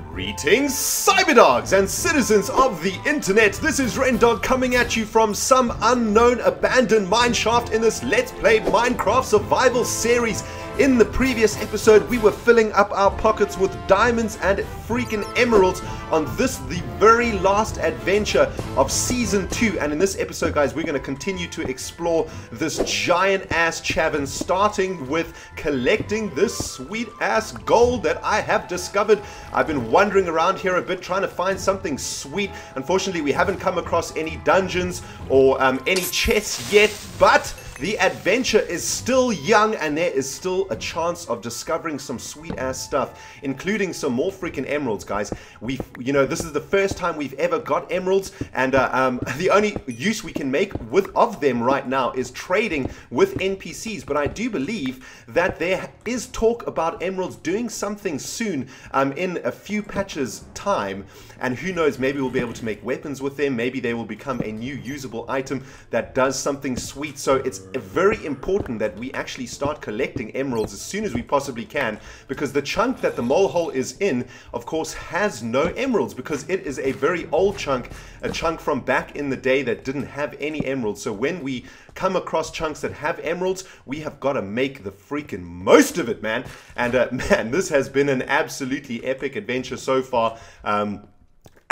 Greetings, cyberdogs and citizens of the internet. This is RENDOG coming at you from some unknown abandoned mineshaft in this Let's Play Minecraft survival series. In the previous episode, we were filling up our pockets with diamonds and freaking emeralds on this, the very last adventure of Season 2. And in this episode, guys, we're going to continue to explore this giant-ass cavern, starting with collecting this sweet-ass gold that I have discovered. I've been wandering around here a bit, trying to find something sweet. Unfortunately, we haven't come across any dungeons or any chests yet, but the adventure is still young and there is still a chance of discovering some sweet ass stuff, including some more freaking emeralds, guys. This is the first time we've ever got emeralds, and the only use we can make of them right now is trading with NPCs. But I do believe that there is talk about emeralds doing something soon, in a few patches time, and who knows, maybe we'll be able to make weapons with them. Maybe they will become a new usable item that does something sweet. So it's very important that we actually start collecting emeralds as soon as we possibly can, because the chunk that the mole hole is in, of course, has no emeralds, because it is a very old chunk, a chunk from back in the day that didn't have any emeralds. So when we come across chunks that have emeralds, we have got to make the freaking most of it, man. And man, this has been an absolutely epic adventure so far.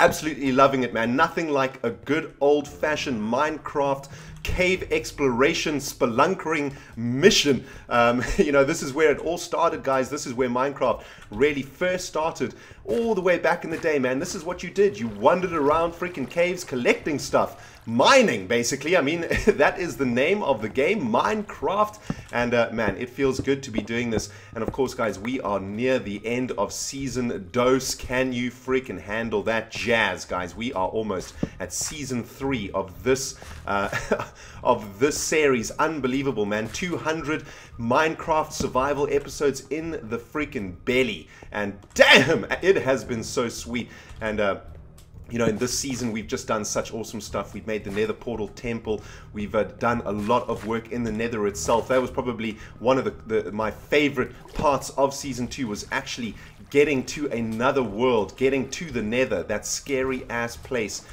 Absolutely loving it, man. Nothing like a good old-fashioned Minecraft cave exploration spelunkering mission. This is where it all started, guys. This is where Minecraft really first started, all the way back in the day, man. This is what you did. You wandered around freaking caves collecting stuff, mining, basically. I mean, that is the name of the game, Minecraft. And man, it feels good to be doing this. And of course, guys, we are near the end of season dose. Can you freaking handle that jazz, guys? We are almost at season 3 of this of this series. Unbelievable, man. 200 Minecraft survival episodes in the freaking belly, and damn, it has been so sweet. And in this season, we've just done such awesome stuff. We've made the Nether Portal Temple. We've done a lot of work in the Nether itself. That was probably one of my favorite parts of Season 2, was actually getting to another world, getting to the Nether, that scary-ass place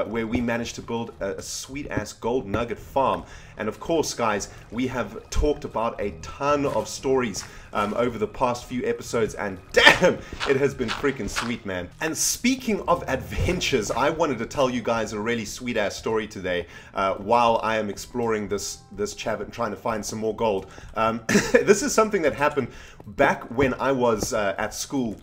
where we managed to build a sweet-ass gold nugget farm. And of course, guys, we have talked about a ton of stories over the past few episodes, and damn, it has been freaking sweet, man. And speaking of adventures, I wanted to tell you guys a really sweet-ass story today while I am exploring this cavern, trying to find some more gold. This is something that happened back when I was at school.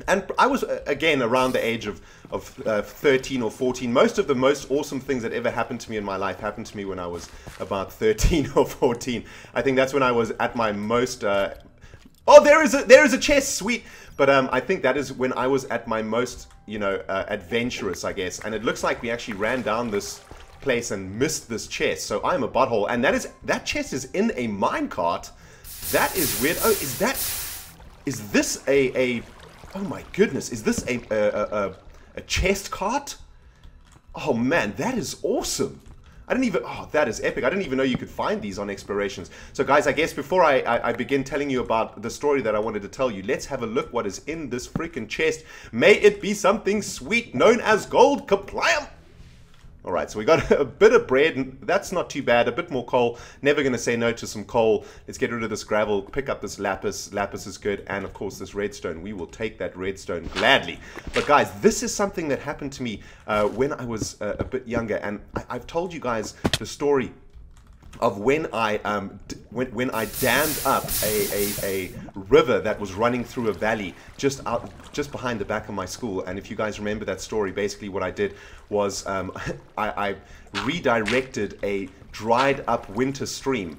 And I was, again, around the age of 13 or 14. Most of the most awesome things that ever happened to me in my life happened to me when I was about 13 or 14. I think that's when I was at my most... Oh, there is a chest, sweet! But I think that is when I was at my most, adventurous, I guess. And it looks like we actually ran down this place and missed this chest. So I'm a butthole. And that chest is in a minecart. That is weird. Oh, is this a oh my goodness, is this a chest cart? Oh man, that is awesome. Oh, that is epic. I didn't even know you could find these on explorations. So guys, I guess before I begin telling you about the story that I wanted to tell you, let's have a look what is in this freaking chest. May it be something sweet known as gold. Kaplam! Alright, so we got a bit of bread, and that's not too bad. A bit more coal. Never going to say no to some coal. Let's get rid of this gravel, pick up this lapis. Lapis is good, and of course this redstone. We will take that redstone gladly. But guys, this is something that happened to me when I was a bit younger, and I've told you guys the story of when I dammed up a river that was running through a valley just behind the back of my school. And if you guys remember that story, basically what I did was I redirected a dried up winter stream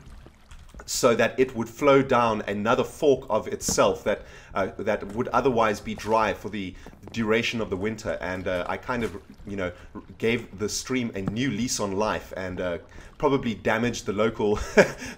so that it would flow down another fork of itself that that would otherwise be dry for the duration of the winter, and I kind of, you know, gave the stream a new lease on life, and probably damaged the local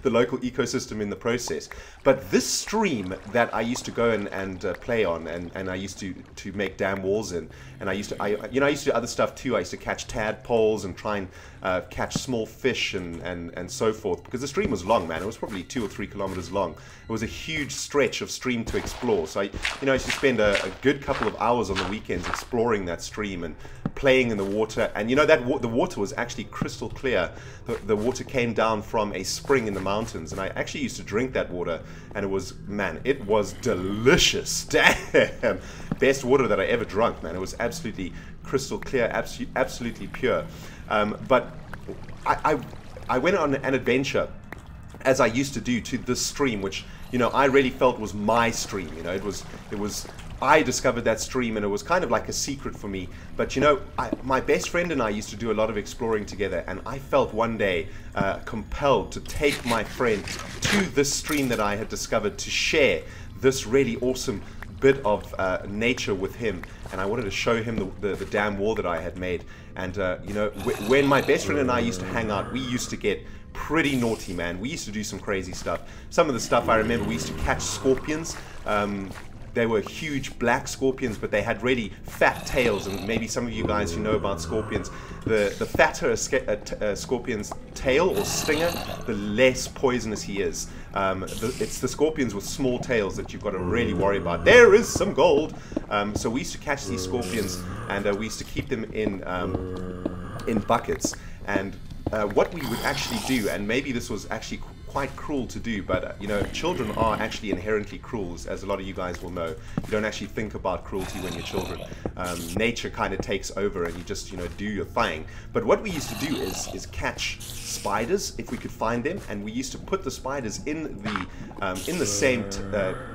the local ecosystem in the process. But this stream that I used to go and play on, and I used to make dam walls in, and I used to do other stuff too. I used to catch tadpoles and try and catch small fish and so forth, because the stream was long, man. It was probably 2 or 3 kilometers long. It was a huge stretch of stream to explore. So I used to spend a good couple of hours on the weekends exploring that stream and playing in the water. And you know, the water was actually crystal clear. The water came down from a spring in the mountains, and I actually used to drink that water, and it was, man, it was delicious. Damn, best water that I ever drunk, man. It was absolutely crystal clear, absolutely pure. But I went on an adventure, as I used to do, to this stream, which, you know, I really felt was my stream. You know, it was I discovered that stream, and it was kind of like a secret for me. But you know, my best friend and I used to do a lot of exploring together, and I felt one day compelled to take my friend to this stream that I had discovered, to share this really awesome bit of nature with him. And I wanted to show him the damn wall that I had made. And you know, when my best friend and I used to hang out, we used to get pretty naughty, man. We used to do some crazy stuff. Some of the stuff I remember, we used to catch scorpions. They were huge black scorpions, but they had really fat tails, and maybe some of you guys who know about scorpions, the fatter a scorpion's tail or stinger, the less poisonous he is. It's the scorpions with small tails that you've got to really worry about. There is some gold. So we used to catch these scorpions, and we used to keep them in buckets. And what we would actually do, and maybe this was actually quite cruel to do, but you know, children are actually inherently cruel, as a lot of you guys will know. You don't actually think about cruelty when you're children. Nature kind of takes over, and you just, you know, do your thing. But what we used to do is catch spiders if we could find them, and we used to put the spiders in the same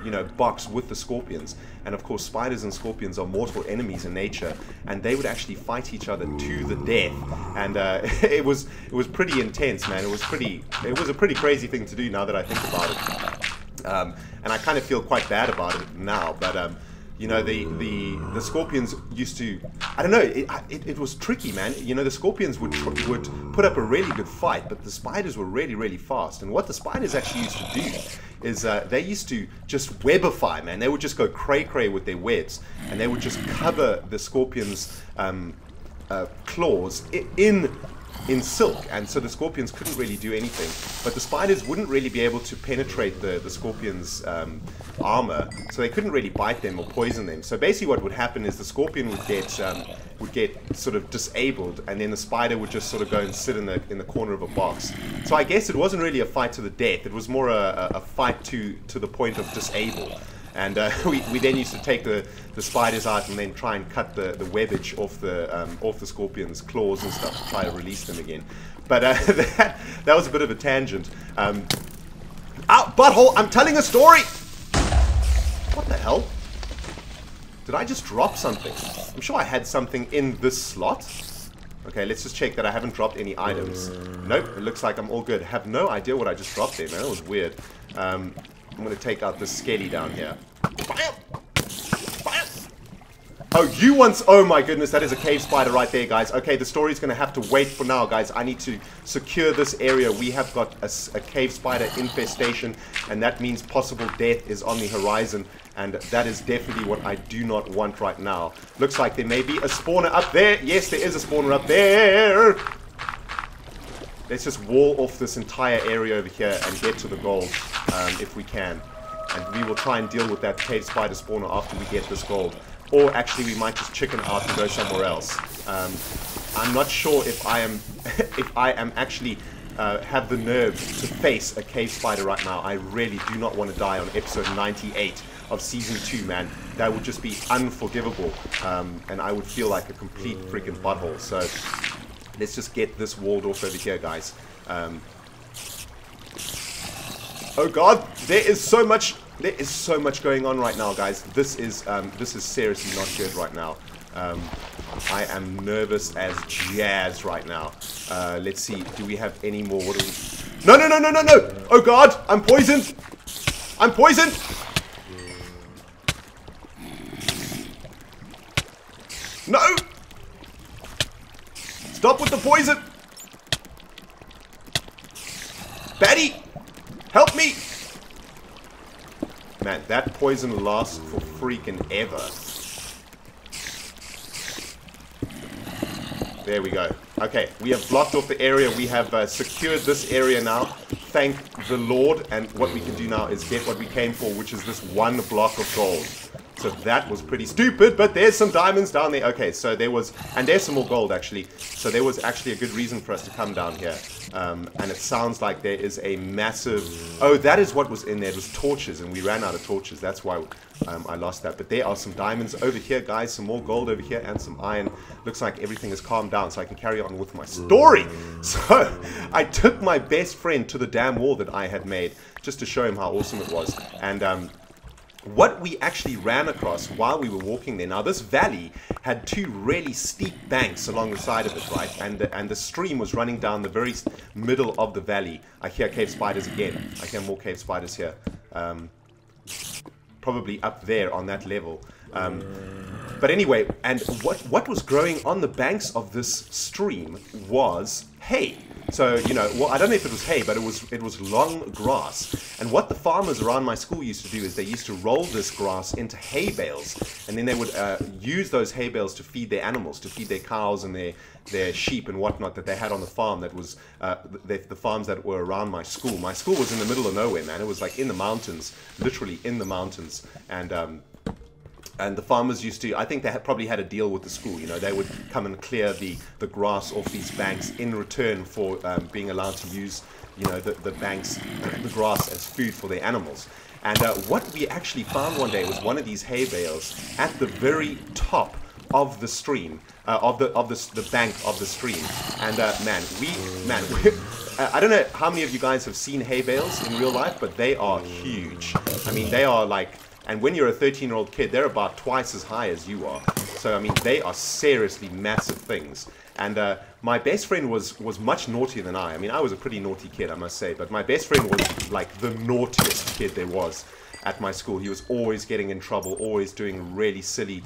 you know, box with the scorpions. And of course, spiders and scorpions are mortal enemies in nature, and they would actually fight each other to the death. And it was pretty intense, man. It was a pretty crazy thing to do, now that I think about it. And I kind of feel quite bad about it now, but you know, the scorpions used to, I don't know, it was tricky, man. You know, the scorpions would put up a really good fight, but the spiders were really, really fast. And what the spiders actually used to do is they used to just webify, man. They would just go cray-cray with their webs, and they would just cover the scorpions' claws in silk, and so the scorpions couldn't really do anything. But the spiders wouldn't really be able to penetrate the scorpions' armor, so they couldn't really bite them or poison them. So basically what would happen is the scorpion would get sort of disabled, and then the spider would just sort of go and sit in the corner of a box. So I guess it wasn't really a fight to the death, it was more a fight to the point of disable. And we then used to take the spiders out and then try and cut the webbage off the scorpion's claws and stuff to try to release them again. But that was a bit of a tangent. Ow, butthole! I'm telling a story! What the hell? Did I just drop something? I'm sure I had something in this slot. Okay, let's just check that I haven't dropped any items. Nope, it looks like I'm all good. Have no idea what I just dropped there, man. That was weird. I'm going to take out the skelly down here. Oh, you once... Oh my goodness, that is a cave spider right there, guys. Okay, the story's going to have to wait for now, guys. I need to secure this area. We have got a cave spider infestation, and that means possible death is on the horizon. And that is definitely what I do not want right now. Looks like there may be a spawner up there. Yes, there is a spawner up there. Let's just wall off this entire area over here and get to the gold if we can. And we will try and deal with that cave spider spawner after we get this gold. Or actually we might just chicken out and go somewhere else. I'm not sure if I am actually have the nerve to face a cave spider right now. I really do not want to die on episode 98 of season 2, man. That would just be unforgivable. And I would feel like a complete freaking butthole. So let's just get this walled off over here, guys. Oh god, there is so much going on right now, guys. This is seriously not good right now. I am nervous as jazz right now. Let's see, do we have any more? What do we... No, no, no, no, no, no! Oh god, I'm poisoned! I'm poisoned! No! Stop with the poison! Batty! Help me! Man, that poison lasts for freaking ever. There we go. Okay, we have blocked off the area. We have secured this area now. Thank the Lord. And what we can do now is get what we came for, which is this one block of gold. So that was pretty stupid, but there's some diamonds down there. Okay, so there was, and there's some more gold actually. So there was actually a good reason for us to come down here. And it sounds like there is a massive, oh, that is what was in there. It was torches, and we ran out of torches. That's why I lost that. But there are some diamonds over here, guys. Some more gold over here and some iron. Looks like everything has calmed down, so I can carry on with my story. So I took my best friend to the damn wall that I had made just to show him how awesome it was. And what we actually ran across while we were walking there. Now, this valley had two really steep banks along the side of it, right? And the stream was running down the very middle of the valley. I hear cave spiders again. I hear more cave spiders here. Probably up there on that level. But anyway, and what was growing on the banks of this stream was hay. So, you know, well, I don't know if it was hay, but it was long grass. And what the farmers around my school used to do is they used to roll this grass into hay bales, and then they would use those hay bales to feed their animals, to feed their cows and their sheep and whatnot that they had on the farm. That was the farms that were around my school. My school was in the middle of nowhere, man. It was like in the mountains, literally in the mountains. And the farmers used to, I think they probably had a deal with the school, you know, they would come and clear the grass off these banks in return for being allowed to use, you know, the banks, the grass as food for their animals. And what we actually found one day was one of these hay bales at the very top of the stream, of the bank of the stream. And I don't know how many of you guys have seen hay bales in real life, but they are huge. I mean, they are like, and when you're a 13-year-old kid, they're about twice as high as you are. So, I mean, they are seriously massive things. And my best friend was much naughtier than I. I mean, I was a pretty naughty kid, I must say. But my best friend was like the naughtiest kid there was at my school. He was always getting in trouble, always doing really silly,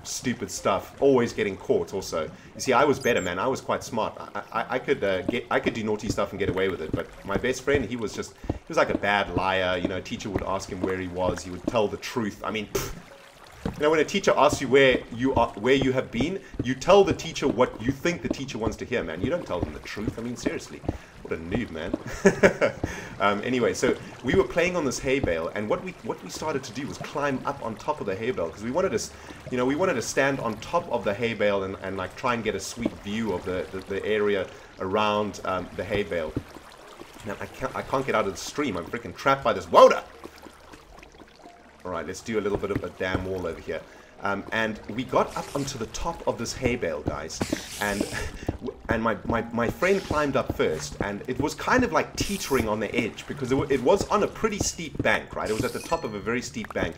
stupid stuff, always getting caught also. You see, I was better, man. I was quite smart. I could do naughty stuff and get away with it. But my best friend, he was like a bad liar. You know, teacher would ask him where he was. He would tell the truth. I mean, you know, when a teacher asks you where you have been, you tell the teacher what you think the teacher wants to hear, man. You don't tell them the truth. I mean, seriously. What a noob, man. Anyway, so we were playing on this hay bale, and what we started to do was climb up on top of the hay bale, because we wanted to, you know, we wanted to stand on top of the hay bale and like try and get a sweet view of the area around the hay bale. Now I can't get out of the stream. I'm freaking trapped by this water. All right, let's do a little bit of a dam wall over here. And we got up onto the top of this hay bale, guys, and my friend climbed up first, and it was kind of like teetering on the edge, because it was on a pretty steep bank, right? It was at the top of a very steep bank,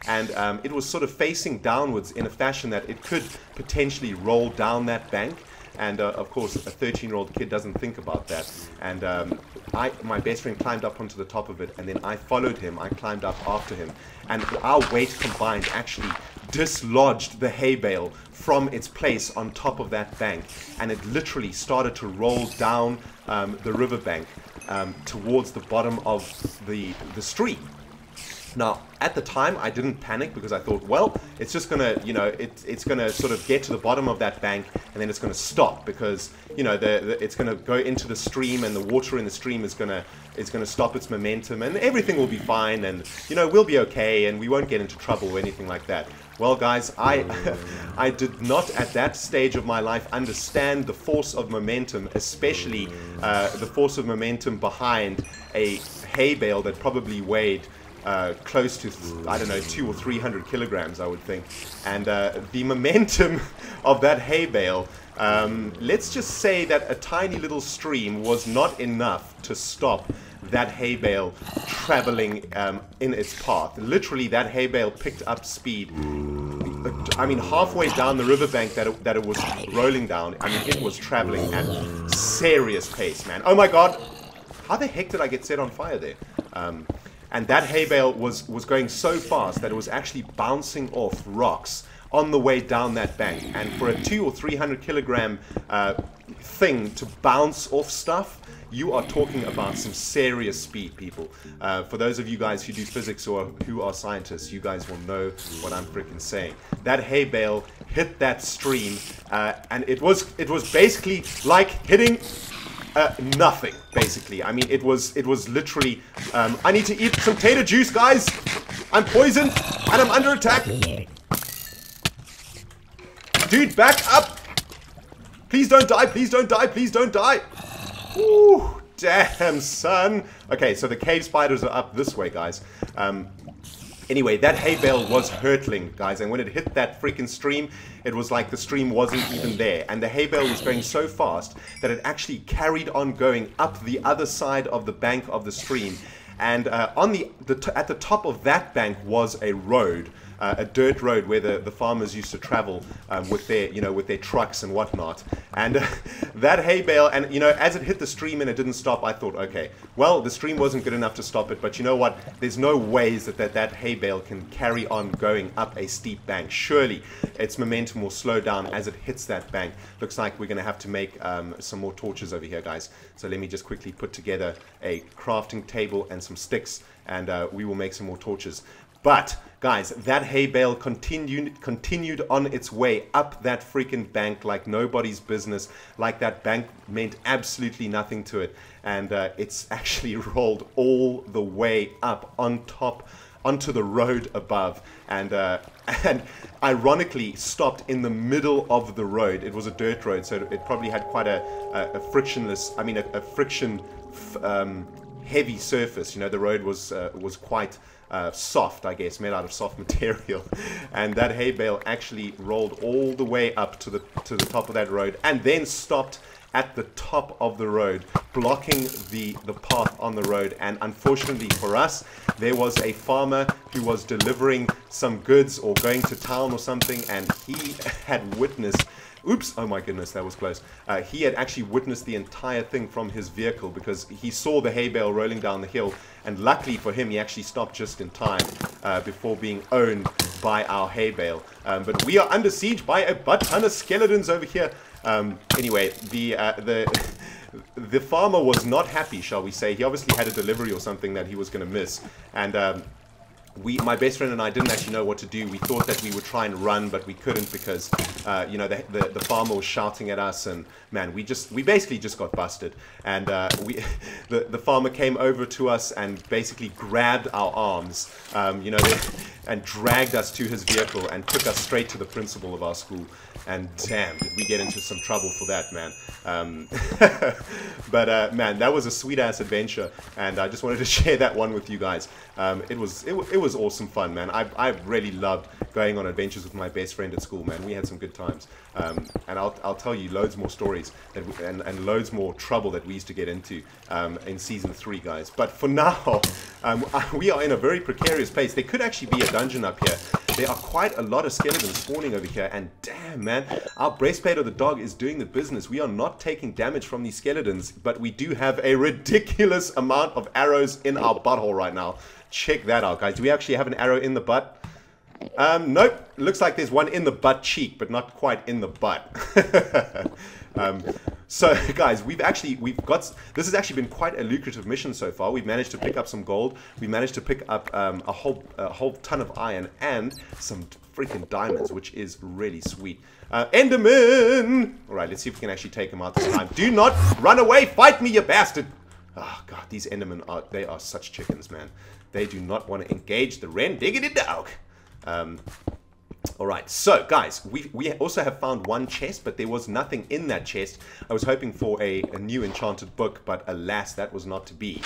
and it was sort of facing downwards in a fashion that it could potentially roll down that bank. And of course, a 13-year-old kid doesn't think about that. And my best friend climbed up onto the top of it, and then I followed him. I climbed up after him, and our weight combined actually dislodged the hay bale from its place on top of that bank, and it literally started to roll down the riverbank towards the bottom of the stream. Now, at the time, I didn't panic, because I thought, well, it's just gonna, you know, it's gonna sort of get to the bottom of that bank, and then it's gonna stop, because, you know, it's gonna go into the stream, and the water in the stream is gonna stop its momentum, and everything will be fine, and, you know, we'll be okay, and we won't get into trouble or anything like that. Well, guys, I did not at that stage of my life understand the force of momentum, especially the force of momentum behind a hay bale that probably weighed close to, I don't know, 200 or 300 kilograms, I would think. And the momentum of that hay bale, let's just say that a tiny little stream was not enough to stop that hay bale traveling in its path. Literally, that hay bale picked up speed. I mean, halfway down the riverbank that it was rolling down, I mean, it was traveling at serious pace, man. Oh my god! How the heck did I get set on fire there? And that hay bale was going so fast that it was actually bouncing off rocks on the way down that bank. And for a 200 or 300 kilogram thing to bounce off stuff, you are talking about some serious speed, people. For those of you guys who do physics or who are scientists, you guys will know what I'm freaking saying. That hay bale hit that stream, and it was basically like hitting nothing, basically. I mean, it was literally, I need to eat some tater juice, guys. I'm poisoned, and I'm under attack. Dude, back up. Please don't die, please don't die, please don't die. Ooh, damn, son. Okay, so the cave spiders are up this way, guys. Anyway, that hay bale was hurtling, guys, and when it hit that freaking stream, it was like the stream wasn't even there. And the hay bale was going so fast that it actually carried on going up the other side of the bank of the stream. And at the top of that bank was a road. A dirt road where the farmers used to travel with their trucks and whatnot. And that hay bale, and as it hit the stream and it didn't stop, I thought, okay, well, the stream wasn't good enough to stop it, but you know what? There's no ways that hay bale can carry on going up a steep bank. Surely its momentum will slow down as it hits that bank. Looks like we're going to have to make some more torches over here, guys. So let me just quickly put together a crafting table and some sticks, and we will make some more torches. But guys, that hay bale continued on its way up that freaking bank like nobody's business, like that bank meant absolutely nothing to it, and it's actually rolled all the way up on top onto the road above, and ironically stopped in the middle of the road. It was a dirt road, so it probably had quite a frictionless, I mean a friction heavy surface. The road was quite soft, I guess, made out of soft material, and that hay bale actually rolled all the way up to the top of that road, and then stopped at the top of the road, blocking the path on the road. And unfortunately for us, there was a farmer who was delivering some goods or going to town or something, and he had witnessed, oops, oh my goodness, that was close. He had actually witnessed the entire thing from his vehicle, because he saw the hay bale rolling down the hill, and luckily for him, he actually stopped just in time before being owned by our hay bale. But we are under siege by a butt ton of skeletons over here. Anyway, the farmer was not happy, shall we say. He obviously had a delivery or something that he was going to miss, and my best friend and I didn't actually know what to do. We thought that we would try and run, but we couldn't, because the farmer was shouting at us, and man, we basically just got busted. And the farmer came over to us and basically grabbed our arms, and dragged us to his vehicle and took us straight to the principal of our school. And damn, did we get into some trouble for that, man. But man, that was a sweet ass adventure, and I just wanted to share that one with you guys. It was awesome fun, man. I really loved going on adventures with my best friend at school, man. We had some good times, and I'll tell you loads more stories and loads more trouble that we used to get into in season 3, guys. But for now, we are in a very precarious place. There could actually be a dungeon up here. There are quite a lot of skeletons spawning over here, and damn, man, our breastplate of the dog is doing the business. We are not taking damage from these skeletons, but we do have a ridiculous amount of arrows in our butthole right now. Check that out, guys. Do we actually have an arrow in the butt? Nope. Looks like there's one in the butt cheek, but not quite in the butt. So, guys, this has actually been quite a lucrative mission so far. We've managed to pick up some gold. We managed to pick up a whole ton of iron and some freaking diamonds, which is really sweet. Enderman! Alright, let's see if we can actually take him out this time. Do not run away! Fight me, you bastard! Oh, God, these Endermen are such chickens, man. They do not want to engage the RENDOG'S. Alright, so guys, we also have found one chest, but there was nothing in that chest. I was hoping for a new enchanted book, but alas, that was not to be.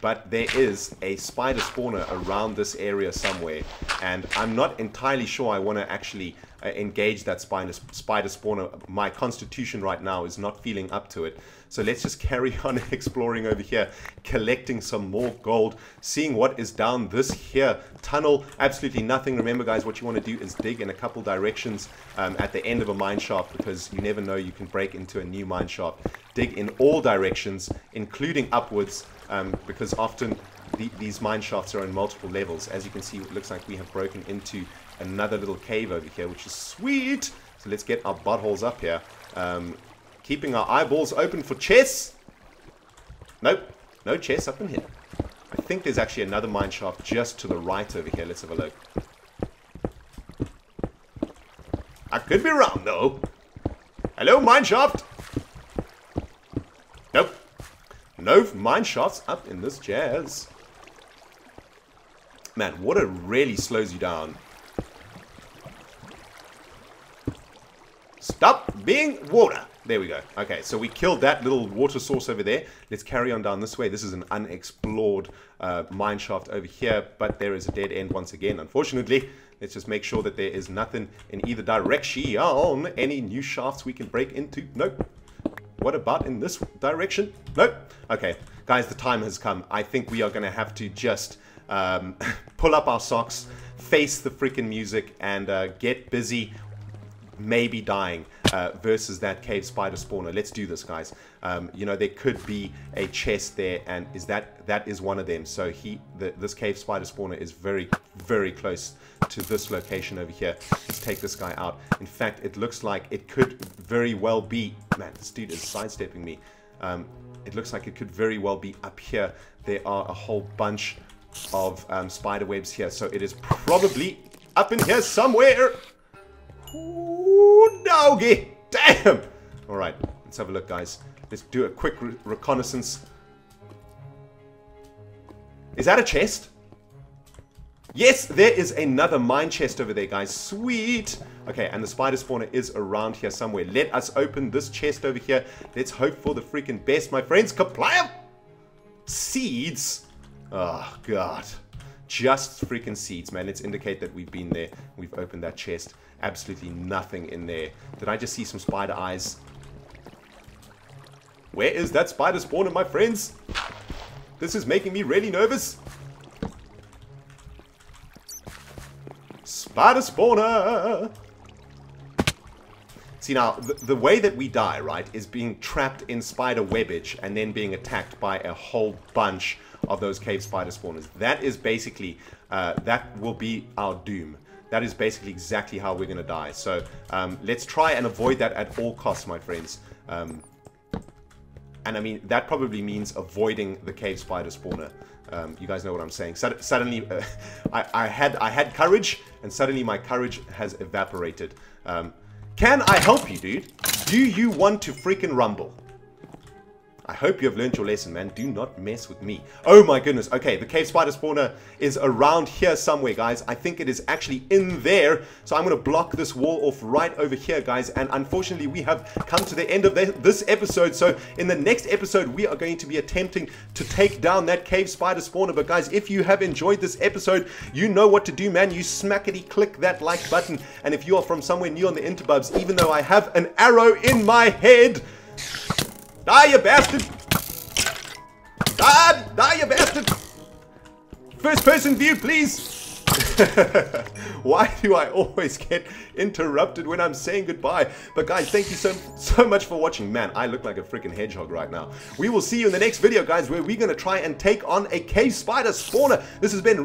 But there is a spider spawner around this area somewhere, and I'm not entirely sure I want to actually engage that spider spawner. My constitution right now is not feeling up to it. So let's just carry on exploring over here, collecting some more gold, seeing what is down this here tunnel. Absolutely nothing. Remember, guys, what you want to do is dig in a couple directions at the end of a mine shaft, because you never know, you can break into a new mine shaft. Dig in all directions, including upwards, because often these mine shafts are in multiple levels. As you can see, it looks like we have broken into another little cave over here, which is sweet. So let's get our buttholes up here. Keeping our eyeballs open for chests. Nope, no chests up in here. I think there's actually another mine shaft just to the right over here. Let's have a look. I could be wrong, though. Hello, mine shaft. Nope. No mine shafts up in this jazz. Man, water really slows you down. Stop being water. There we go. Okay, so we killed that little water source over there. Let's carry on down this way. This is an unexplored mine shaft over here, but there is a dead end once again, unfortunately. Let's just make sure that there is nothing in either direction. Any new shafts we can break into? Nope. What about in this direction? Nope. Okay, guys, the time has come. I think we are going to have to just pull up our socks, face the freaking music, and get busy. Maybe dying versus that cave spider spawner. Let's do this, guys. You know, there could be a chest there, and that is one of them. So this cave spider spawner is very, very close to this location over here. Let's take this guy out. In fact, it looks like it could very well be... Man, this dude is sidestepping me. It looks like it could very well be up here. There are a whole bunch of spider webs here, so it is probably up in here somewhere. Ooh, doggy! Damn! Alright, let's have a look, guys. Let's do a quick reconnaissance. Is that a chest? Yes, there is another mine chest over there, guys. Sweet! Okay, and the spider spawner is around here somewhere. Let us open this chest over here. Let's hope for the freaking best, my friends. Kaplam! Seeds! Oh, God. Just freaking seeds, man. Let's indicate that we've been there. We've opened that chest. Absolutely nothing in there. Did I just see some spider eyes? Where is that spider spawner, my friends? This is making me really nervous. Spider spawner! See, now, the way that we die, right, is being trapped in spider webbage and then being attacked by a whole bunch of those cave spider spawners. That is basically, that will be our doom. That is basically exactly how we're going to die. So let's try and avoid that at all costs, my friends. And I mean, that probably means avoiding the cave spider spawner. You guys know what I'm saying. Suddenly, I had courage, and suddenly my courage has evaporated. Can I help you, dude? Do you want to freaking rumble? I hope you have learned your lesson, man. Do not mess with me. Oh my goodness. Okay, the cave spider spawner is around here somewhere, guys. I think it is actually in there. So I'm going to block this wall off right over here, guys. And unfortunately, we have come to the end of this episode. So in the next episode, we are going to be attempting to take down that cave spider spawner. But guys, if you have enjoyed this episode, you know what to do, man. You smackety click that like button. And if you are from somewhere new on the interbubs, even though I have an arrow in my head... Die, you bastard! Die, you bastard! First person view, please! Why do I always get interrupted when I'm saying goodbye? But guys, thank you so much for watching. Man, I look like a freaking hedgehog right now. We will see you in the next video, guys, where we're going to try and take on a cave spider spawner. This has been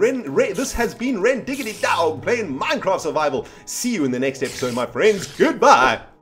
Rendiggity Dog playing Minecraft Survival. See you in the next episode, my friends. Goodbye!